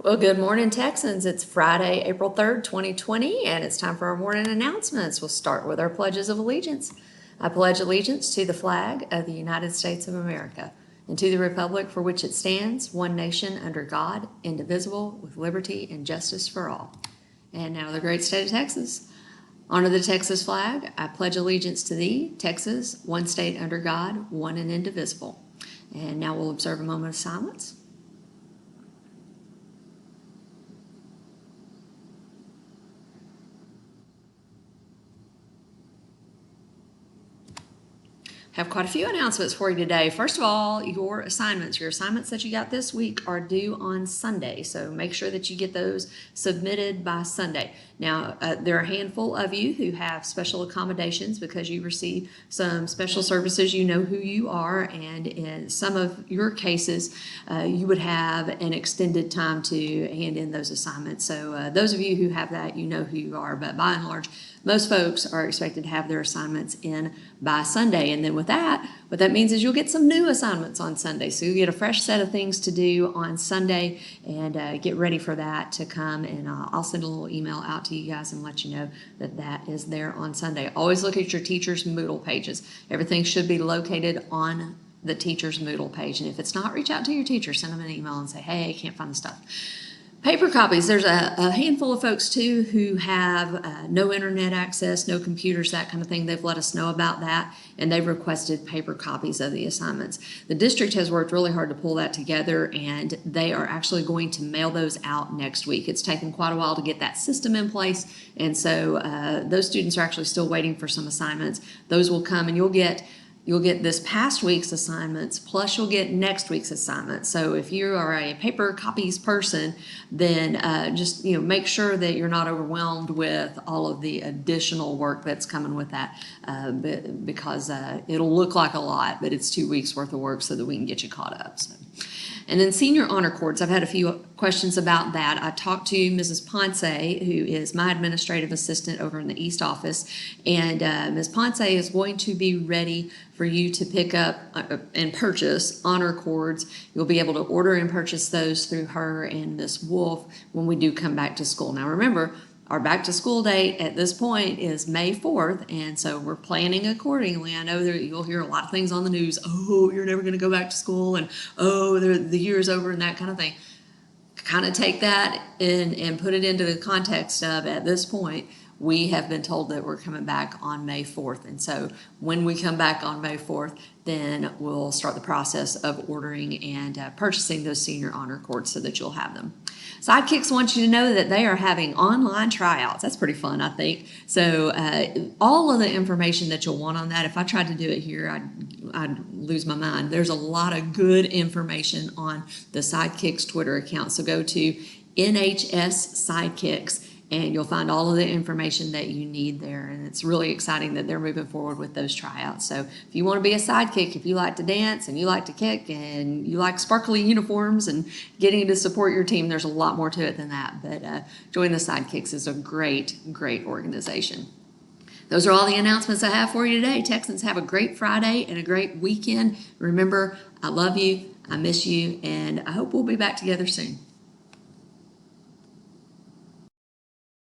Well, good morning, Texans. It's Friday, April 3rd, 2020, and it's time for our morning announcements. We'll start with our pledges of allegiance. I pledge allegiance to the flag of the United States of America and to the republic for which it stands, one nation under God, indivisible, with liberty and justice for all. And now the great state of Texas. Honor the Texas flag. I pledge allegiance to thee, Texas, one state under God, one and indivisible. And now we'll observe a moment of silence. Have quite a few announcements for you today. First of all, your assignments that you got this week are due on Sunday, so make sure that you get those submitted by Sunday. Now, there are a handful of you who have special accommodations because you receive some special services. You know who you are, and in some of your cases, you would have an extended time to hand in those assignments. So those of you who have that, you know who you are, but by and large, most folks are expected to have their assignments in by Sunday. And then with that, what that means is you'll get some new assignments on Sunday. So you'll get a fresh set of things to do on Sunday, and get ready for that to come. And I'll send a little email out to you guys and let you know that that is there on Sunday. Always look at your teacher's Moodle pages. Everything should be located on the teacher's Moodle page. And if it's not, reach out to your teacher, send them an email and say, hey, I can't find the stuff. Paper copies. There's a handful of folks too who have no internet access, no computers, that kind of thing. They've let us know about that, and they've requested paper copies of the assignments. The district has worked really hard to pull that together, and they are actually going to mail those out next week. It's taken quite a while to get that system in place, and so those students are actually still waiting for some assignments. Those will come, and you'll get this past week's assignments, plus you'll get next week's assignments. So if you are a paper copies person, then just make sure that you're not overwhelmed with all of the additional work that's coming with that, because it'll look like a lot, but it's 2 weeks worth of work so that we can get you caught up. So. And then senior honor cords, I've had a few questions about that. I talked to Mrs. Ponce, who is my administrative assistant over in the East office, and Ms. Ponce is going to be ready for you to pick up and purchase honor cords. You'll be able to order and purchase those through her and Ms. Wolf when we do come back to school. Now remember, our back to school date at this point is May 4th, and so we're planning accordingly. I know that you'll hear a lot of things on the news. Oh, you're never going to go back to school, and oh, the year's over, and that kind of thing. Kind of take that and put it into the context of, at this point, we have been told that we're coming back on May 4th. And so when we come back on May 4th, then we'll start the process of ordering and purchasing those senior honor cords so that you'll have them. Sidekicks want you to know that they are having online tryouts. That's pretty fun, I think. So all of the information that you'll want on that, if I tried to do it here, I'd lose my mind. There's a lot of good information on the Sidekicks Twitter account. So go to NHS Sidekicks, and you'll find all of the information that you need there. And it's really exciting that they're moving forward with those tryouts. So if you want to be a sidekick, if you like to dance and you like to kick and you like sparkly uniforms and getting to support your team, there's a lot more to it than that. But join the Sidekicks is a great, great organization. Those are all the announcements I have for you today. Texans, have a great Friday and a great weekend. Remember, I love you, I miss you, and I hope we'll be back together soon.